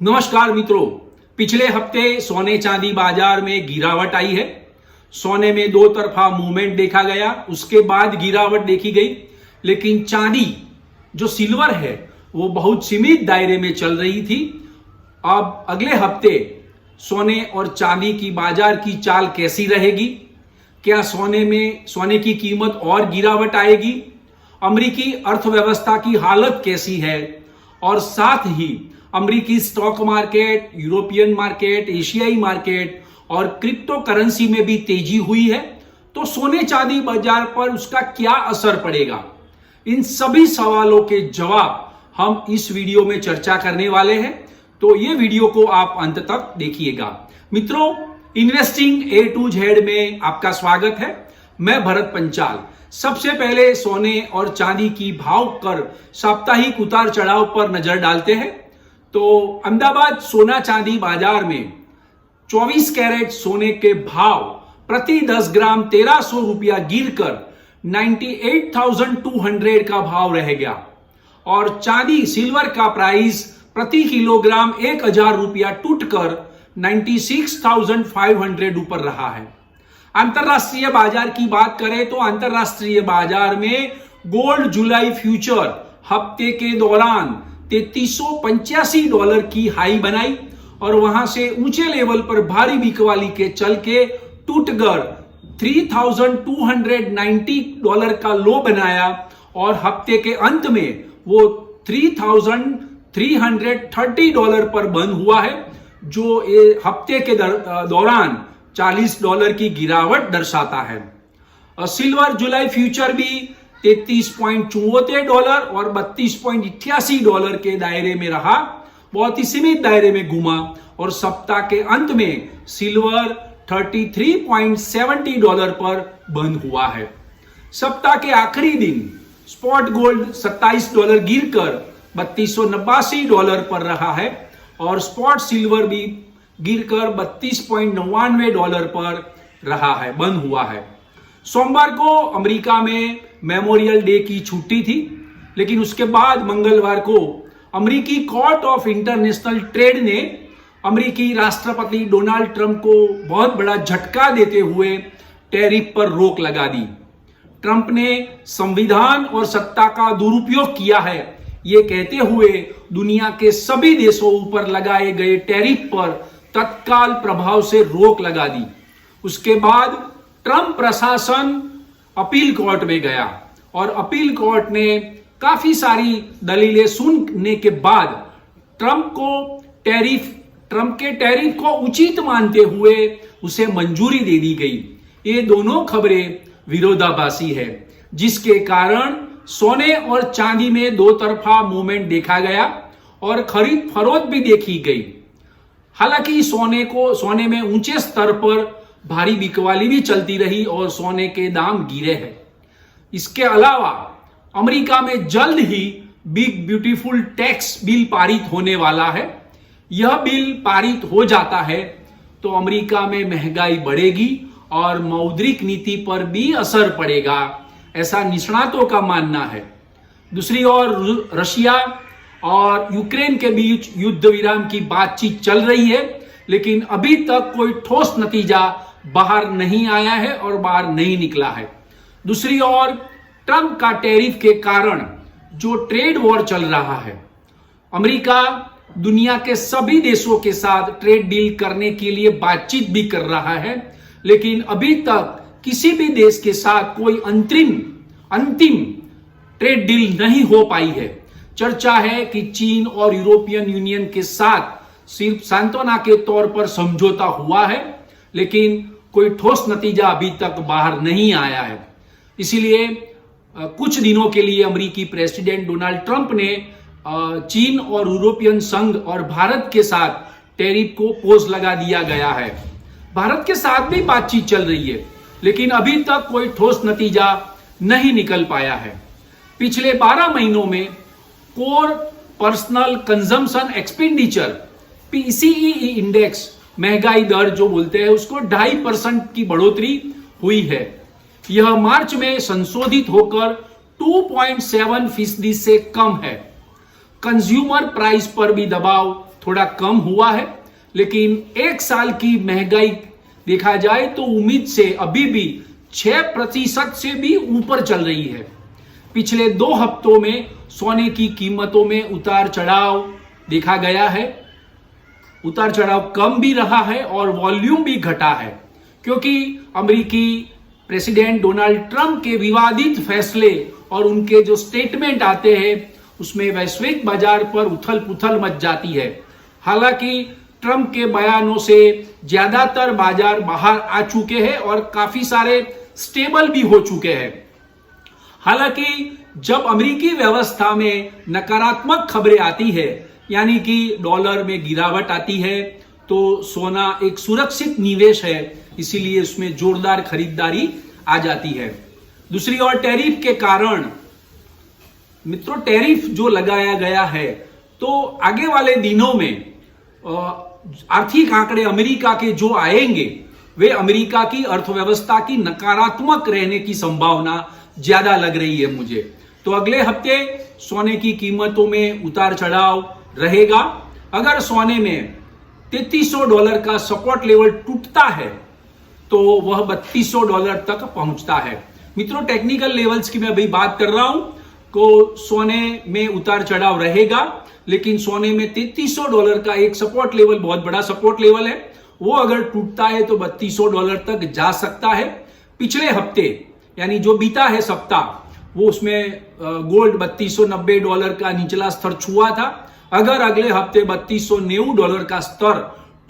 नमस्कार मित्रों, पिछले हफ्ते सोने चांदी बाजार में गिरावट आई है। सोने में दो तरफा मूवमेंट देखा गया, उसके बाद गिरावट देखी गई। लेकिन चांदी जो सिल्वर है वो बहुत सीमित दायरे में चल रही थी। अब अगले हफ्ते सोने और चांदी की बाजार की चाल कैसी रहेगी? क्या सोने की कीमत और गिरावट आएगी? अमेरिकी अर्थव्यवस्था की हालत कैसी है? और साथ ही अमेरिकी स्टॉक मार्केट, यूरोपियन मार्केट, एशियाई मार्केट और क्रिप्टो करेंसी में भी तेजी हुई है, तो सोने चांदी बाजार पर उसका क्या असर पड़ेगा? इन सभी सवालों के जवाब हम इस वीडियो में चर्चा करने वाले हैं, तो ये वीडियो को आप अंत तक देखिएगा। मित्रों, इन्वेस्टिंग ए टू जेड में आपका स्वागत है। मैं भरत पंचाल। सबसे पहले सोने और चांदी की भाव कर साप्ताहिक उतार चढ़ाव पर नजर डालते हैं। तो अहमदाबाद सोना चांदी बाजार में 24 कैरेट सोने के भाव प्रति 10 ग्राम 1300 रुपया गिरकर 98,200 का भाव रह गया और चांदी सिल्वर का प्राइस प्रति किलोग्राम 1000 रुपया टूटकर 96,500 ऊपर रहा है। अंतरराष्ट्रीय बाजार की बात करें तो अंतरराष्ट्रीय बाजार में गोल्ड जुलाई फ्यूचर हफ्ते के दौरान $3385 की हाई बनाई और वहां से ऊंचे लेवल पर भारी बिकवाली के चल के टूटकर $3,290 का लो बनाया और हफ्ते के अंत में वो $3,330 पर बंद हुआ है, जो हफ्ते के दौरान $40 की गिरावट दर्शाता है। सिल्वर जुलाई फ्यूचर भी $33.74 और $32.88 के दायरे में रहा, बहुत ही सीमित दायरे में घूमा और सप्ताह के अंत में सिल्वर $33.70 पर बंद हुआ है। सप्ताह के आखिरी दिन स्पॉट गोल्ड $27 गिरकर $3289 पर रहा है और स्पॉट सिल्वर भी गिरकर $32.99 पर रहा है, बंद हुआ है। सोमवार को अमेरिका में मेमोरियल डे की छुट्टी थी, लेकिन उसके बाद मंगलवार को अमेरिकी कोर्ट ऑफ इंटरनेशनल ट्रेड ने अमेरिकी राष्ट्रपति डोनाल्ड ट्रंप को बहुत बड़ा झटका देते हुए टैरिफ पर रोक लगा दी। ट्रंप ने संविधान और सत्ता का दुरुपयोग किया है, ये कहते हुए दुनिया के सभी देशों ऊपर लगाए गए टैरिफ पर तत्काल प्रभाव से रोक लगा दी। उसके बाद ट्रंप प्रशासन अपील कोर्ट में गया और अपील कोर्ट ने काफी सारी दलीलें सुनने के बाद ट्रंप के टैरिफ को उचित मानते हुए उसे मंजूरी दे दी गई। ये दोनों खबरें विरोधाभासी है, जिसके कारण सोने और चांदी में दो तरफा मूवमेंट देखा गया और खरीद फरोख्त भी देखी गई। हालांकि सोने में ऊंचे स्तर पर भारी बिकवाली भी चलती रही और सोने के दाम गिरे हैं। इसके अलावा अमेरिका में जल्द ही बिग ब्यूटीफुल टैक्स बिल पारित होने वाला है। यह बिल पारित हो जाता है तो अमेरिका में महंगाई बढ़ेगी और मौद्रिक नीति पर भी असर पड़ेगा, ऐसा निष्णातों का मानना है। दूसरी ओर रशिया और यूक्रेन के बीच युद्ध विराम की बातचीत चल रही है, लेकिन अभी तक कोई ठोस नतीजा बाहर नहीं आया है और बाहर नहीं निकला है। दूसरी ओर ट्रंप का टैरिफ के कारण जो ट्रेड वॉर चल रहा है, अमेरिका दुनिया के सभी देशों के साथ ट्रेड डील करने के लिए बातचीत भी कर रहा है, लेकिन अभी तक किसी भी देश के साथ कोई अंतिम ट्रेड डील नहीं हो पाई है। चर्चा है कि चीन और यूरोपियन यूनियन के साथ सिर्फ सांत्वना के तौर पर समझौता हुआ है, लेकिन कोई ठोस नतीजा अभी तक बाहर नहीं आया है। इसीलिए कुछ दिनों के लिए अमेरिकी प्रेसिडेंट डोनाल्ड ट्रंप ने चीन और यूरोपियन संघ और भारत के साथ टैरिफ को पोज लगा दिया गया है। भारत के साथ भी बातचीत चल रही है, लेकिन अभी तक कोई ठोस नतीजा नहीं निकल पाया है। पिछले 12 महीनों में core personal consumption expenditure PCE index, महंगाई दर जो बोलते हैं उसको 2.5% की बढ़ोतरी हुई है। यह मार्च में संशोधित होकर 2.7% से कम है। कंज्यूमर प्राइस पर भी दबाव थोड़ा कम हुआ है, लेकिन एक साल की महंगाई देखा जाए तो उम्मीद से अभी भी 6% से भी ऊपर चल रही है। पिछले 2 हफ्तों में सोने की कीमतों में उतार चढ़ाव देखा गया है। उतार चढ़ाव कम भी रहा है और वॉल्यूम भी घटा है, क्योंकि अमेरिकी प्रेसिडेंट डोनाल्ड ट्रंप के विवादित फैसले और उनके जो स्टेटमेंट आते हैं उसमें वैश्विक बाजार पर उथल पुथल मच जाती है। हालांकि ट्रंप के बयानों से ज्यादातर बाजार बाहर आ चुके हैं और काफी सारे स्टेबल भी हो चुके हैं। हालांकि जब अमेरिकी व्यवस्था में नकारात्मक खबरें आती है, यानी कि डॉलर में गिरावट आती है, तो सोना एक सुरक्षित निवेश है, इसीलिए उसमें जोरदार खरीदारी आ जाती है। दूसरी ओर टैरिफ के कारण मित्रों, टैरिफ जो लगाया गया है तो आगे वाले दिनों में आर्थिक आंकड़े अमेरिका के जो आएंगे वे अमेरिका की अर्थव्यवस्था की नकारात्मक रहने की संभावना ज्यादा लग रही है मुझे। तो अगले हफ्ते सोने की कीमतों में उतार चढ़ाव रहेगा। अगर सोने में $3300 का सपोर्ट लेवल टूटता है तो वह $3200 तक पहुंचता है। मित्रों, टेक्निकल लेवल्स की मैं अभी बात कर रहा हूं को सोने में उतार चढ़ाव रहेगा, लेकिन सोने में $3300 का एक सपोर्ट लेवल, बहुत बड़ा सपोर्ट लेवल है, वो अगर टूटता है तो $3200 तक जा सकता है। पिछले हफ्ते यानी जो बीता है सप्ताह, वो उसमें गोल्ड $3290 का निचला स्तर छुआ था। अगर अगले हफ्ते $3290 का स्तर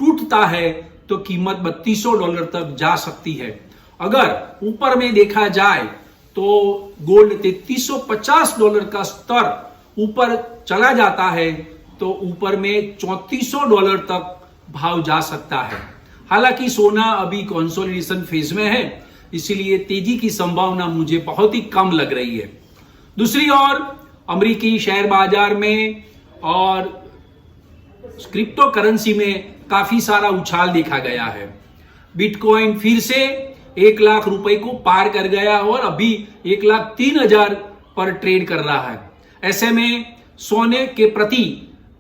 टूटता है तो कीमत $3200 तक जा सकती है। अगर ऊपर में देखा जाए तो गोल्ड $3350 का स्तर ऊपर चला जाता है तो ऊपर में $3400 तक भाव जा सकता है। हालांकि सोना अभी कंसोलिडेशन फेज में है, इसीलिए तेजी की संभावना मुझे बहुत ही कम लग रही है। दूसरी ओर अमेरिकी शेयर बाजार में और क्रिप्टो करेंसी में काफी सारा उछाल देखा गया है। बिटकॉइन फिर से 1 लाख रुपए को पार कर गया और अभी 1,03,000 पर ट्रेड कर रहा है। ऐसे में सोने के प्रति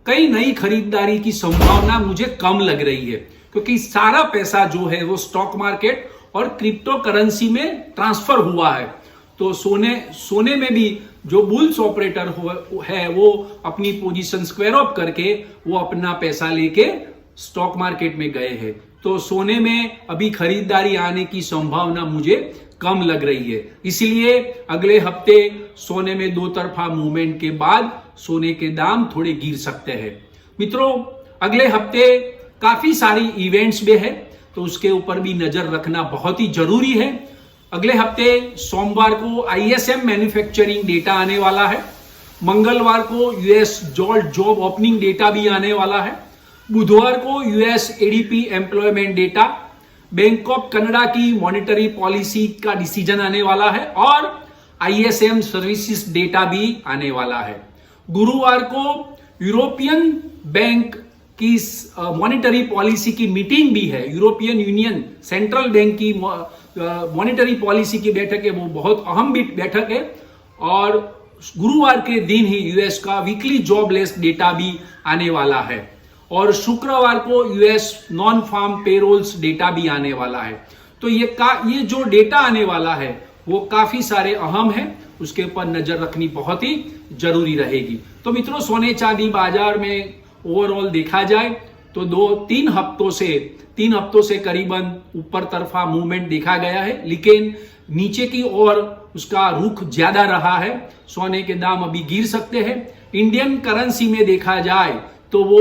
कई नई खरीदारी की संभावना मुझे कम लग रही है, क्योंकि सारा पैसा जो है वो स्टॉक मार्केट और क्रिप्टो करेंसी में ट्रांसफर हुआ है। तो सोने में भी जो बुल्स ऑपरेटर है वो अपनी पोजीशन स्क्वायर ऑफ करके वो अपना पैसा लेके स्टॉक मार्केट में गए हैं। तो सोने में अभी खरीदारी आने की संभावना मुझे कम लग रही है। इसलिए अगले हफ्ते सोने में 2 तरफा मूवमेंट के बाद सोने के दाम थोड़े गिर सकते हैं। मित्रों, अगले हफ्ते काफी सारी इवेंट्स भी है, तो उसके ऊपर भी नजर रखना बहुत ही जरूरी है। अगले हफ्ते सोमवार को ISM मैन्युफैक्चरिंग डेटा आने वाला है। मंगलवार को US जॉब ओपनिंग डेटा भी आने वाला है। बुधवार को US ADP employment data, bank of Canada की मॉनेटरी पॉलिसी का डिसीजन आने वाला है और ISM सर्विसेज डेटा भी आने वाला है। गुरुवार को यूरोपियन बैंक की मॉनेटरी पॉलिसी की मीटिंग भी है। यूरोपियन यूनियन सेंट्रल बैंक की मॉनेटरी पॉलिसी की बैठक है, वो बहुत अहम बैठक है। और गुरुवार के दिन ही US का वीकली जॉबलेस डेटा भी आने वाला है और शुक्रवार को US non farm payrolls data भी आने वाला है। तो ये जो डेटा आने वाला है वो काफी सारे अहम है, उसके ऊपर नजर रखनी बहुत ही जरूरी रहेगी। तो मित्रों, सोने चांदी बाजार में ओवरऑल देखा जाए तो 3 हफ्तों से करीबन ऊपर तरफा मूवमेंट देखा गया है, लेकिन नीचे की ओर उसका रुख ज्यादा रहा है। सोने के दाम अभी गिर सकते हैं। इंडियन करेंसी में देखा जाए तो वो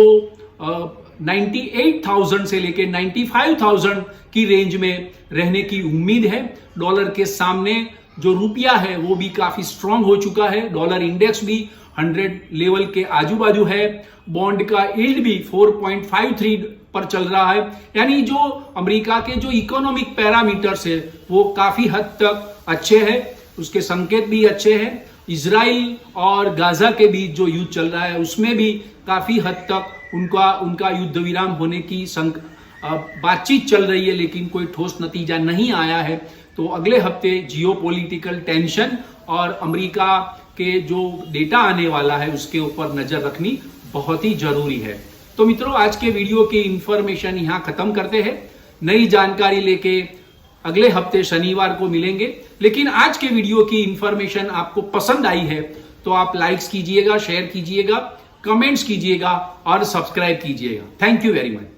98,000 से लेके 95,000 की रेंज में रहने की उम्मीद है। डॉलर के सामने जो रुपया है वो भी काफी स्ट्रांग हो चुका है। डॉलर इंडेक्स भी 100 लेवल के आजू बाजू है। बॉन्ड का यील्ड भी 4.53 पर चल रहा है। यानी जो अमेरिका के जो इकोनॉमिक पैरामीटर्स है वो काफी हद तक अच्छे हैं, उसके संकेत भी अच्छे हैं। इजराइल और गाजा के बीच जो युद्ध चल रहा है उसमें भी काफी हद तक उनका युद्ध विराम होने की बातचीत चल रही है, लेकिन कोई ठोस नतीजा नहीं आया है। तो अगले हफ्ते जियोपॉलिटिकल टेंशन और अमेरिका के जो डेटा आने वाला है उसके ऊपर नजर रखनी बहुत ही जरूरी है। तो मित्रों, आज के वीडियो की इंफॉर्मेशन यहां खत्म करते हैं। नई जानकारी लेके अगले हफ्ते शनिवार को मिलेंगे। लेकिन आज के वीडियो की इंफॉर्मेशन आपको पसंद आई है तो आप लाइक्स कीजिएगा, शेयर कीजिएगा, कमेंट्स कीजिएगा और सब्सक्राइब कीजिएगा। Thank you very much.